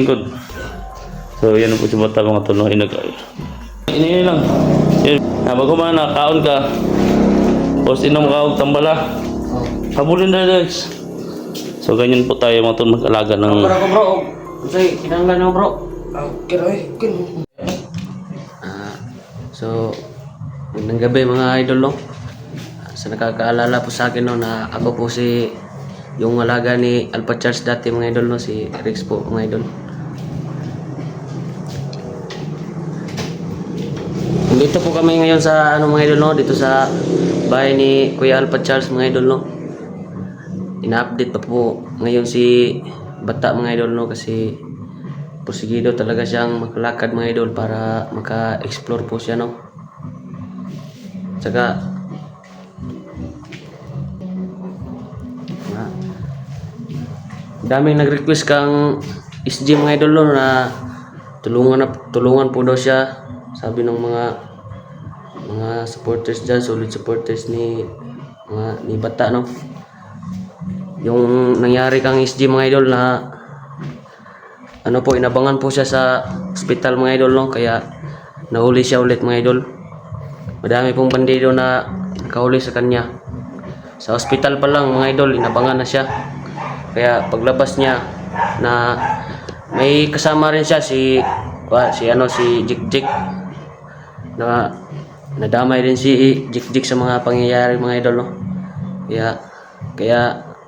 Good. So yan po si bata mga tol. Ini lang. Bago man nakaon ka. Tapos inom ka og tambala. Habulin na guys. So ganyan po tayo mga tol mag-alaga ng Para ko bro. Say kinanglan mo bro. Kiroy. So magandang gabi mga idol no. Sa nakakaalala po sa akin no na ako po si yung alaga ni Alpha Charles dati mga idol no, si Rex po mga idol. Dito po kami ngayon sa mga idol no, dito sa bahay ni Kuya Alpha Charles mga idol no. Ina-update pa po ngayon si bata mga idol no, kasi porsigido talaga siyang makalakad mga idol para maka-explore po siya no. Saka daming nag-request kang SG mga idol no, na tulungan po daw siya, sabi ng mga supporters dyan, solid supporters ni bata no. Yung nangyari kang SG mga idol na ano po, inabangan po siya sa hospital mga idol no, kaya nahuli siya ulit mga idol. Madami pong bandido na nakahuli sa kanya sa hospital pa lang mga idol, inabangan na siya. Kaya paglabas niya na may kasama rin siya si Jik na nadamay rin si Jik sa mga pangyayari mga idol no. Kaya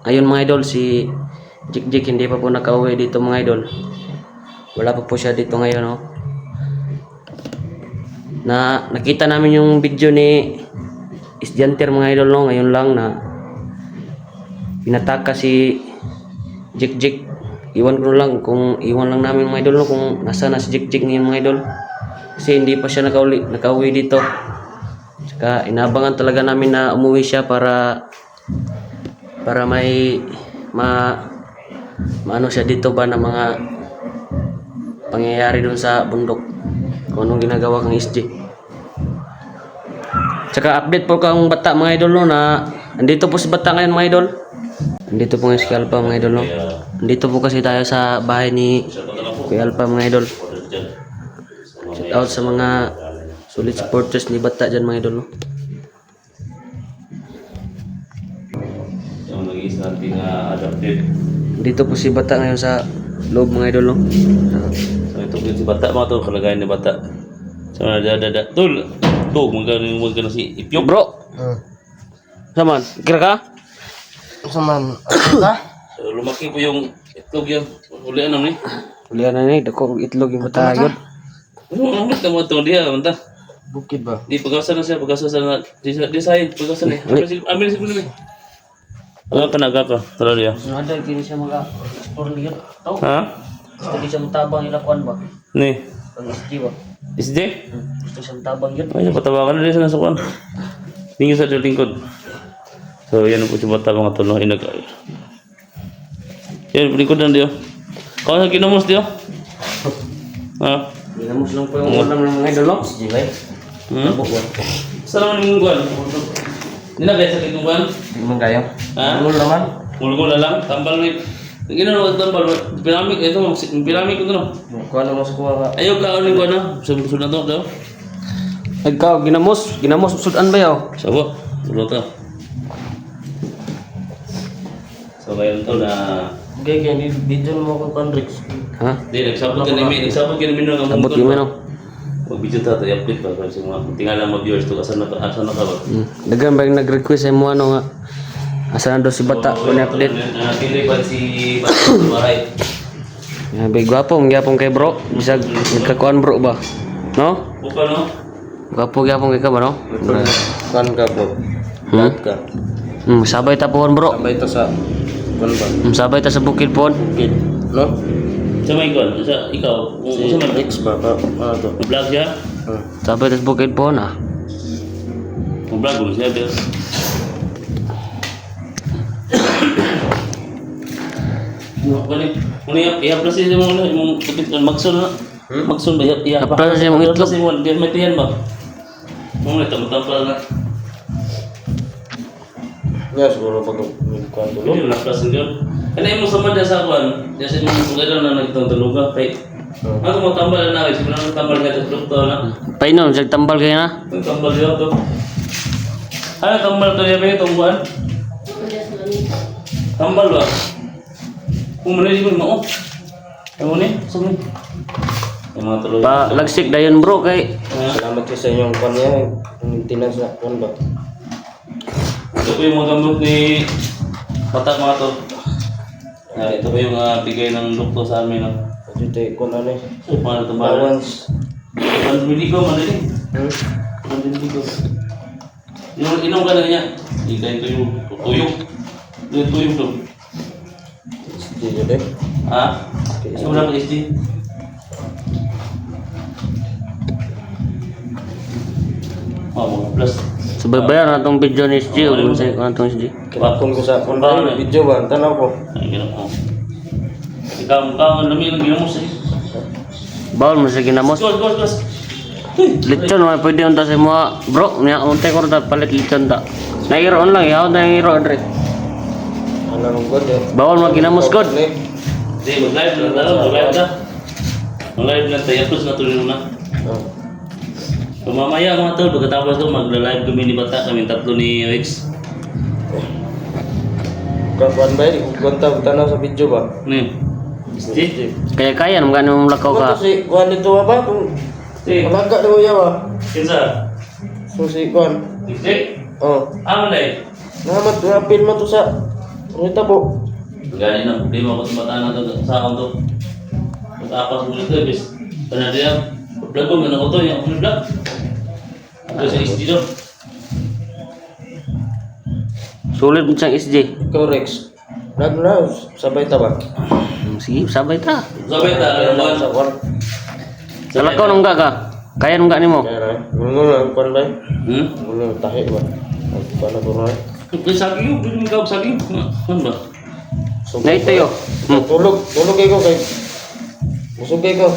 ngayon mga idol si Jik hindi pa po nakauwi dito mga idol. Wala pa po siya dito ngayon no. Na nakita namin yung video ni Isjanter mga idol no, ngayon lang na pinataka si Jik. Iwan lang namin mga idol no, kung nasa na si Jik ngayon mga idol. Kasi hindi pa siya nakauwi dito. Saka inabangan talaga namin na umuwi siya para may maano siya dito ba na mga pangyayari dun sa bundok. Kung anong ginagawa kang SG. Saka update po kang bata mga idol no, na andito po si bata ngayon mga idol. Andito po ngayon si Alpha mga idol no. Andito po kasi tayo sa bahay ni Kuya Alpha mga idol. Shout out sa mga solid supporters ni bata dyan mga idol no. yung nag-iis natin adaptive. Dito po si bata ngayon sa loob mga idol no. So ito po si bata mga tol, kalagayan ni bata. So dada tol. Magkano si Ipyok Bro. Saman, kira ka? Saman, ka? So lumaki po yung itlog yan. Ulian naman Ulihan na ni, dako itlog yung bata yun. Ano mo ito dia, manta? Bukid ba? Di pagkasan na siya, pagkasan na di sahid, pagkasan eh. Amin si kuno ni. Aga ka, tara dia. Ada kini siya explore lihat. Tahu? Ha? Gusto di siya matabang ilakuan ba? Ni. Pag SG ba? Isde? Gusto siya matabang yun. Ay, patawakan na dia sa nasukan. Tingin sa lingkod. So yan po si bata mga tol, inag. Yan lingkod na dia. Kau sa kinamos dia? Ha? Ginamos lang po yung ulam ng mga idol no. SG ba? Tabok ba? Saan naman yung kuwan? Hindi na kaya sa kitungkuan? Di mo kayo? Ha? Ulul naman? Mulgul na lang, tambal ni. Gino tambal, piramik ito, piramik ko no. Kuha na mo sa kuha ka. Ayaw ka ulit ko na, sunod na to daw. Ikaw, ginamos sudan ba yaw? Sabo, ulo to. So ngayon to na, Okay, kaya video mo ko Conrix. Ha? di nagsabot ka ni Mino ng Abot yung ano? Mag-video ta, i-update ba kasi mga tingala mo viewers to asan na ka ba? Dagan ba yung nag-request ay mo ano nga? Asa na daw si bata ko ni update? Napili pa si Bata Maray. Yabi gwapong gyapong kay bro. Bisag nagkakuan bro ba? No? Buka no? Gwapo gyapong kay ka ba no? Kan ka bro? Lahat ka. Sabay ta pohon bro. Sabay ito sa kuwan ba? Sabay ta sa bukid pohon. Bukid. No? Sa may kon, sa ikaw, Si sa man Rex ba? Ano to? vlog siya? Sabay ta sa bukid pohon ah. Vlog mo siya pero Muni i-plus siya mo imong tipit magsun na. Magsun ba iya pa. I-plus siya mong itlog. I-plus mo di matiyan ba? Mo na tamang na. Ya, siguro pag kuan Hindi tulog. mo naklas yun. Kaya mo sama dyan sa kuan. Dyan sa mga sugay na nagtong tuluga. Kay, ano mo tambal na namin? Siguro na tambal ka sa doktor na. Painom, tambal kayo na. Ang tambal yun to. Ano tambal to niya ba itong kuan? Tambal ba? Kung manili ko mo. Ay mo ni? Sumli. Yung mga tuloy. Pa lagsik dayon bro kay Salamat kayo sa inyong kuan niya. Maintenance na kuan ba? Ito po yung mga gamot ni Patak mga to. Ito po yung bigay ng doktor sa amin. Ito tayo kuan ano eh. So, paano ito ba? Allowance. Maniligo, manili. Hmm? Maniligo. Inom ka na niya. Ikain tuyog. Tuyog. Tuyog to. Sige deh. Ha? Kasi wala ka SD. Oh, mga plus. subaybayan na tong video ni SG o kung sa'yo ko SG. Kinakon ko sa kuan ba? Video ba? Tanaw ko. Ay, gano'n ko. Ikaw, ang dami ng ginamos eh. Bawal mo sa ginamos. Gus. Lechon man pwede unta sa mga bro, niya unta ko ta palit lechon ta. Nairon lang yaw na iro andre. Ano nung god eh. Bawal mo ginamos god. Hindi, mag-live lang tayo. Mag-live na. Mag-live lang tayo. Plus na tuloy na. So, mamaya mga tol, pagkatapos ito, magla-live kami ni Bata, kami tatlo ni Rex. Kuan ba? Kuan tanaw sa video ba? Ano Steve? Kaya naman ganun lakaw ka. Kuan si kuan ito ba? Kung Steve? malaga daw yaw ah. Kinsa? So si kuan. Steve? Oh. Ano na eh? Namat rapil mo to sa Rita po. Gani na, problema ko sa Bata na ito, sa akong to. Mag-apas mo nito, bis. Kana diya, vlog ko, gano'n ko to, yung vlog. Ito sa SD doon. Sulit mo siyang SG. Ikaw Rex. Vlog na sabay ta ba? Sige, sabay ta. Sabay ta, alam mo. Sa kuan. Sa lakaw nung ka. Kaya nung nimo. Kaya na. Ngulo kuan ba? Hmm? Ngulo tahi ba? Ang kuan na ko na. Kaya saging yun, pwede ikaw saging. Ano ba? Na ito yo. Tulog kayo kay. Busog kayo.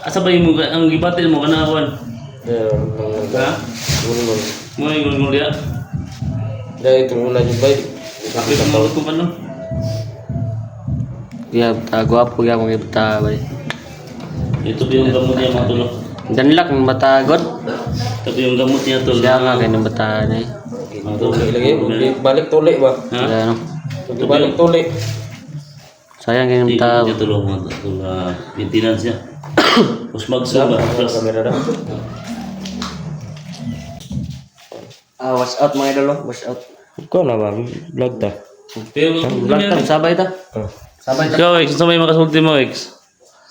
Asa ba yung ang gibatil mo kana kuan? Ha? Ngulo. Mo yung ngul dia. Dahil ito muna yung bay. Kapit mo ko ano? Kaya gwapo ya mo kita bay. Ito ba yung gamot niya mga tulog? Danlak ng bata god. Ito ba yung gamot niya tulog? Siya nga kay ng bata na eh. Tuli lagi. Balik tuli ba? Ha? Kaya ano. Balik tuli. Sayang kay ng Hindi bata. niya tulog mga tulog. Maintenance niya. Tapos mag-zoom ba? Plus. Kamera na. Wash out mga idol, wash out. Ikaw na ba? Vlog ta. Pero Vlog ta, sabay ta. Sabay ta. ikaw, X, sa may makasulti mo, X?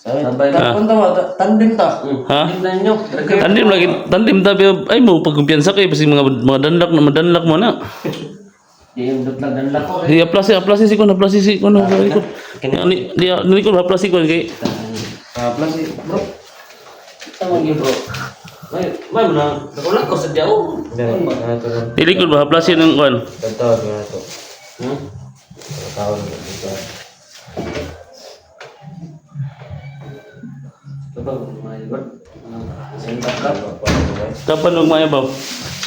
Sabay ta. Punta mo, tandem ta. Ha? Tingnan nyo. Tandim lagi, tandim tabi ay mo pagkumpiyansa kay kasi mga danlak mo na. Di yung dutlag danlak ko. Di aplasi si ko na ko. Ni ko aplasi ko kay Plus bro. Tama niyo bro. May mana nakulak ko sa diaw. dili ko ba aplasi ng kuan. Tatawa na to. Hmm? Tatawa na to. Coba may god. Sentak ka. Kapan mo maya ba?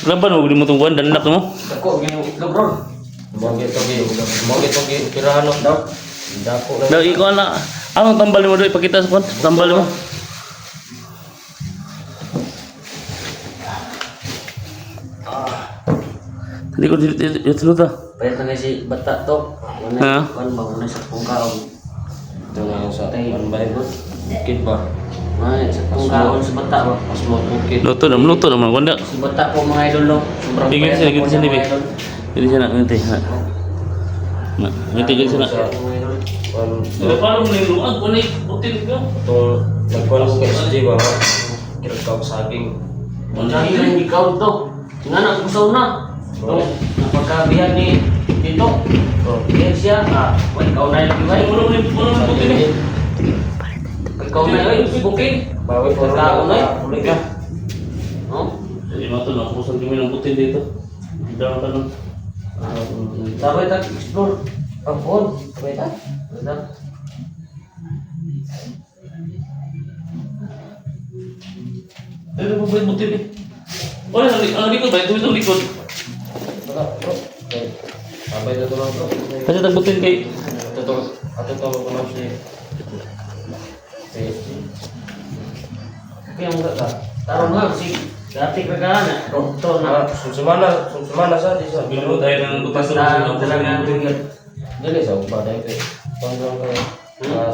Kapan mo mo tong kuan danlak mo? Dako gini itlog bro. Mo gito kirahan daw. Dako na. Daw iko na. Anong tambal mo doy ipakita sa kuan? Tambal mo. Hindi ko dito ta. Payat na si bata to. Ha? Kan bang na sa pungkaon. Ito nga sa panbay ko. Bukid ba? May sa pungkaon sa bata ba. Mas mo bukid. Luto naman kuan da. Si bata po mga idol no. Sobrang Tigil payat siya, na po tigil siya, niya, Libi. mga idol. Hindi siya na ngiti. Ngiti ka siya na. Mga idol. Paano mo yung luwag? Kung hotel ka? Itong nagkuhan ko kay SJ ba? Kirakaw saging. Dahil lang ikaw to. Nga na, kusaw na. No, napagkabihan ni dito. Yan siya. Ikaw na yung ibay. Puno mo yung hotel eh. Ikaw na yung booking. Bawi po Ikaw na Ulit ka. No? Jadi mato na kusan kami ng hotel dito. Daw tanong. Sabay ta explore. Pagpon. Sabay ta. Sabay ta. Pero mo ba hotel eh? Oh, ang likod ba? Ito itong likod. Wala, bro. Okay. Sabay na ito lang, bro. Kasi tagbutin kay... Ato to ko na si PSG. Kaya mo ka. Tarong nga si dati kagana. Doktor na. Sumana sa di sa Binuno tayo ng butas Basta talaga ng dili sa upa dai kay. Tong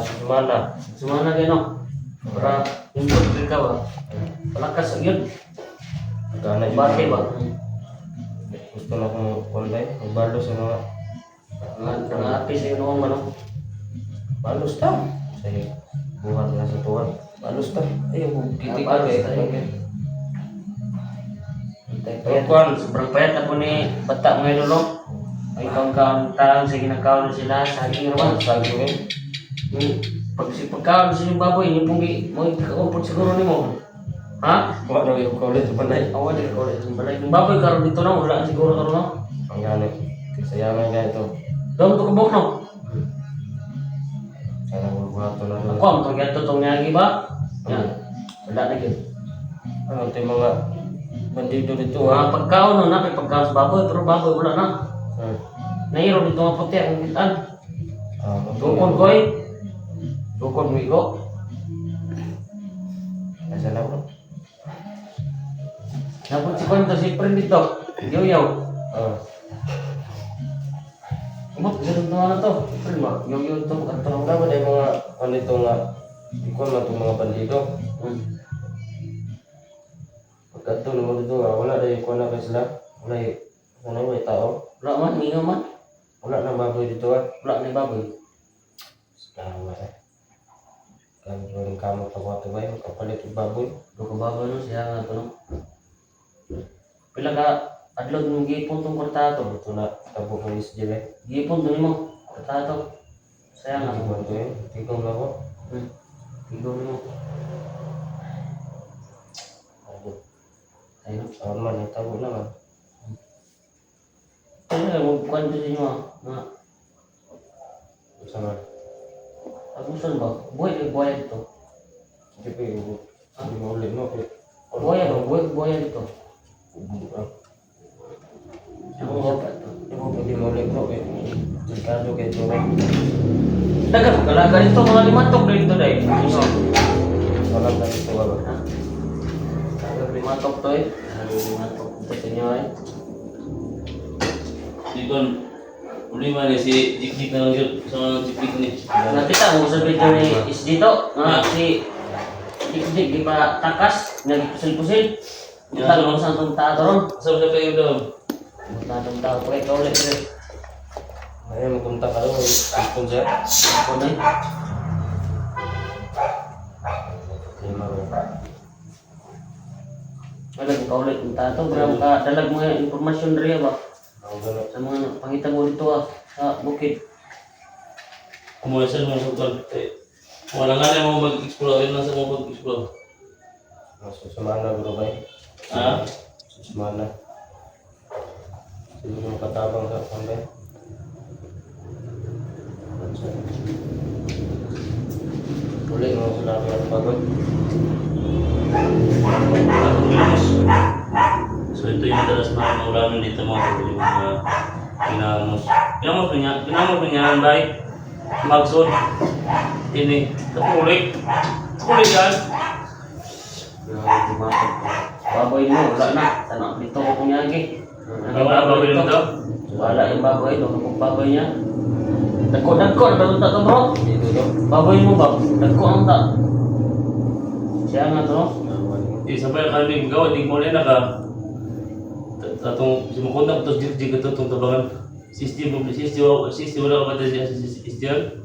sumana. Sumana kayo no. Para improve ka ba? Palakas yun. Gana jud. Bate ba? Gusto na kong konday, magbalo sa mga Ang ate sa inong ano. balos ta. Say buhat na sa tuwan. Balos ta. Ay mo kitik Balos kay. ta, eh. Kuan. Sobrang payat ako ni bata mga idol no. Ay kaon-kaon tarang sa ginakaon sila sa aking raman. Sabi ni Pag si pagkaon sa inyong baboy, yung punggi, mo ikakumpot siguro ni mo. Ha? wa na yung college panay. Awa din ko rin. Balay yung baboy karon dito na, wala siguro karon no. Ang gani. Sayangan ka ito. Doon to kabok no. Sana buhat na Ako ang tong yato tong nyagi ba? Yan. Wala na gyud. ano tay mga bandido dito Mga pagkaon no, na kay pagkaon sa baboy, pero baboy wala na. Nairo dito nga puti ang kitaan. Tukon ko eh. Tukon mo iko. Asa na bro? Napot si kwento si friend dito. Yaw-yaw. Umot, ganun na to. Friend ba? Yaw-yaw ito. Kanto na Wala ba na yung mga ano ito nga ikon na itong mga bandido? Pagkanto naman dito nga, wala na yung ikon na kayo sila. Wala yung ano may tao. Wala man, mingaw man. Wala na baboy dito ah. Wala na yung baboy. Sekarang mas eh. Kan yung kamot ako ato ba yung kapalit yung baboy. Duka baboy no, siya nga ito no. Pila ka adlog ng gipon tong kwartato. Ito na tabo ko is dyan eh. Gipon to nimo. Kwartato. Saya nga. Tigong ko yun. Tigong na ko. Tigo nimo. Ayun. Saan man yung tabo naman. Kaya mo kwento sa inyo nga. Saan man. Agusan ba? Buhay dito. Hindi pa yung hindi mo ulit no. Buhay ba? Buhay dito. Ibu pwede mo ulit no. Delikado kayo ito rin. Dagan, kalaga dito mga limatok dito dahil. Walang tayo ito ba? Kalaga limatok to eh. Kalaga limatok dito sa inyo eh. Dikon, uli man eh, si Jikjik na lang yun. Sa mga Jikjik ni. Nakita mo sa video ni is dito. Nga si Dikdik di pa takas. Nagpusil-pusil. Kita mo sa itong tao ron. Sabi sa kayo daw. Buta itong tao. Pwede ka ulit ulit. Ayun, magpunta ka doon. Ipon siya. Ako na eh. Lima rin. Dalag ka ulit yung tato. Pero ka dalag mga informasyon rin ba? Ang gano'n. Sa mga pangita mo dito sa bukid. Kumuha siya mga sukal. Wala nga na mo mag-explore. Ayun lang sa mga mag-explore. Susumana bro bay. Ha? Susumana. Sino yung katabang sa kambay? Uli mo sila ng pagod. So ito yung madalas na maulanan dito mga kapatid, yung mga pinamos. Pinamos niya ang bahay. Magsod. Ini. Kapulik. Kapulik yan. Baboy mo, wala na. Tanong dito ko kunyagi. Wala baboy dito? Wala yung baboy, ito kung baboy niya. Dagko, dapat ta to bro. Dito to. Baboy mo ba? Dagko ang ta. Siya nga to. Sampai kami gawa, di mo na ka. Tatong simukondak, tapos jik-jik ito itong tabangan. Sisti wala ka ba tayo siya sisti yan?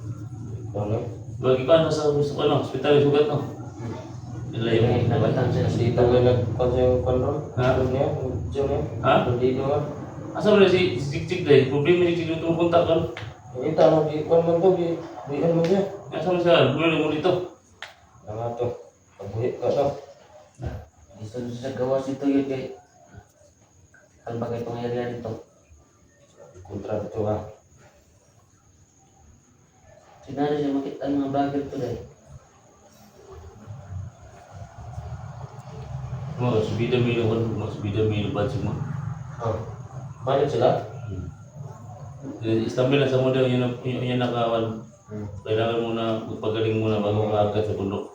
Ano? Bagi ka na sa hospital yung sugat no? Nila yung Nabatan siya. Dito nga nagkonsa yung kontrol. Ha? Doon niya. Diyan niya. Ha? Dito nga. Asa mo na si Jik-Jik dahil? Problema ni Jik-Jik yung kontak kan? Kita mo di kon man to di diyan mo siya. Asa mo siya? Bulan mo dito. Nga to. Pagbuhi ka to. Gusto sa gawas dito yun kay. Ang bagay pangyarihan dito. Kontra dito ha. Sinari siya makita ang mga bagay ito dahil. Mas bida milo kan, mas bida milo ba semua. Oh. Balik sila? Istambil lang sa model yun nakawan. Hmm. Kailangan mo na magpagaling muna bago ka agad sa bundok.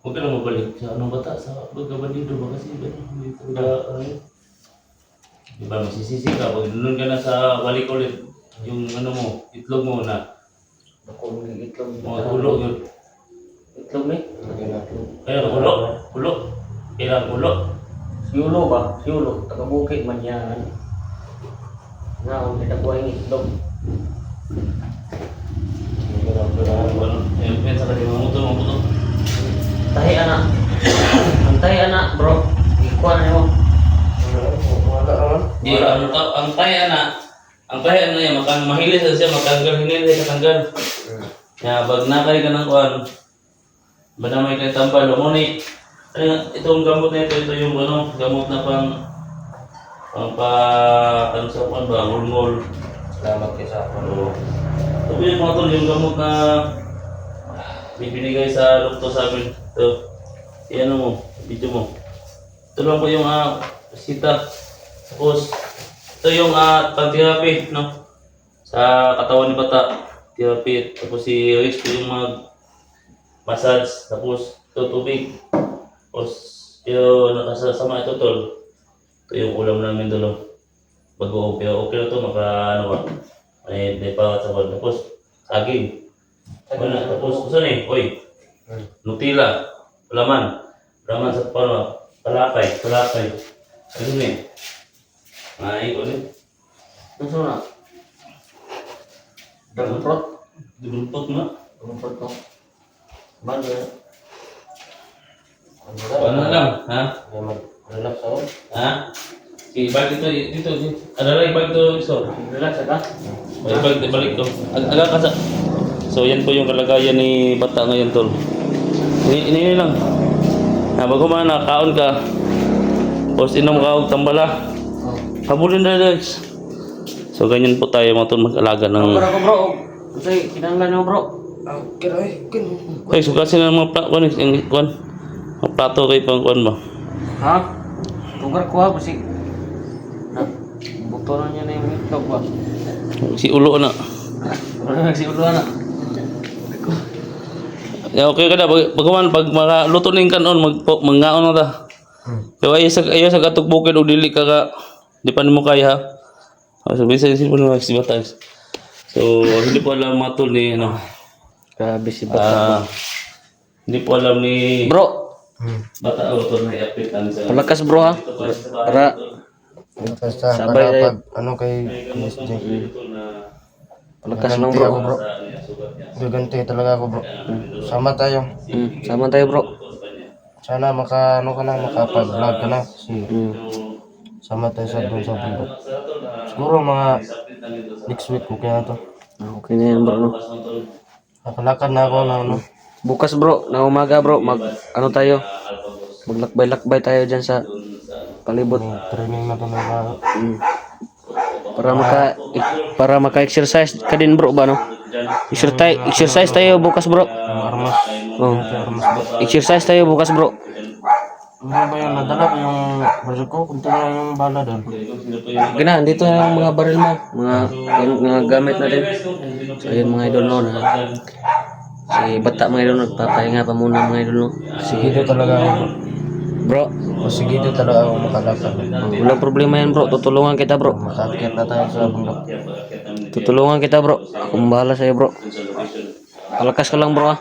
Huwag ka na mabalik sa anong bata sa pagkabandido ba kasi hindi talaga ano yun. Diba masisisi ka pag nunun ka na sa balik ulit yung ano mo, itlog mo na Ako ng itlog. mga ulo yun. Itlog ni. Lagyan natin. Kaya ulo. Kailangan ulo. Siulo ba? Siulo. Taga-bukid man yan. Nga, kung kita buhay ng itlog. Ano, yan sa kanila mga motor. Tahi anak. Ang tahi anak, bro. Ikuha na mo. Wala naman. Di, ang kaya na yan, mahilis na siya, makanggal, hindi siya katanggal. Kaya pag nakay ka ng kuhan, ba na may kay tambal, umuni. Itong gamot na ito yung ano, gamot na pang ano sa kuhan ba, ngol-ngol. Salamat kayo sa ako. So, ito yung mga tol, yung gamot na binigay sa doktor sa amin. Ito, ano mo, video mo. Ito lang po yung sita. Tapos, ito yung pag-therapy, no? Sa katawan ni bata, therapy. Tapos si Rich, ito yung massage. Tapos, ito tubig. Tapos, yung nakasasama ito, tol. Ito yung ulam namin doon. Bago okay na ito, ano ba? May pa sa wall. Tapos, saging. Wala. Tapos, saan eh? Oy, Nutella. Laman sa palakay. Ano eh? Ay, ko eh. Ano na? Daguprot? Dulpot na. Daguprot ko. Bago yan. Ano lang, ha? Mag-relax ako. Ha? Ibalik dito. Alala, ibalik dito, iso. Relax ka? Balik to. Aga ka sa... So, yan po yung kalagayan ni bata ngayon, tol. Ini lang. Bago man nakaon ka, tapos inom ka og tambala. Habulin na guys. So, ganyan po tayo mga tol mag-alaga ng... Bro ko bro. Kasi kinanglan mo bro. Kira eh. Ay, sukasin na mga mga plato kay pang kuan ba? Ha? Tugar ko ha. Kasi... Bukto na niya na yung itlog ba? Si ulo na. Nagsiulo na. Ya, okay ka na. Pag makaluto ning kanon, mangaon na ta. Pero ayaw sa katok bukid o dili ka ka. Di pa mo kaya ha. So, bisa si po na si bata. So, hindi po alam mga tol ni ano. Grabe si Hindi po alam ni Bro, bata o tol na i-update namin sa palakas bro ha. Para Basta Sabay para tayo. pag ano kay SJ. palakas lang Ganti bro. ako bro. Gaganti talaga ako bro. Sama tayo. Sama tayo bro. Sana ano ka na, makapag-vlog ka na. Kasi sama tayo sa doon sa bundok. Siguro mga next week okay na to. Okay na yan bro no. Nakalakad na ako na ano. Bukas bro, na umaga bro, ano tayo? Maglakbay-lakbay tayo dyan sa palibot. Training na talaga. Para maka-exercise ka din bro ba no? Exercise tayo bukas bro. Yung armas. Oh. Armas ba? Exercise tayo bukas bro. Ano ba yun? Nadala ko yung baril ko. Kunti na yung bala doon. Gina, dito na yung mga baril mo, mga gamit natin. So ayun mga idol no, si bata mga idol nagpapahinga pa muna mga idol no. Sigido talaga ako. Bro, Sigido talaga ako makalakad. walang problema yan bro, tutulungan kita bro. Makakit na tayo sa bundok. Tutulungan kita bro. Akong bahala sa'yo bro. Palakas ka lang bro ah.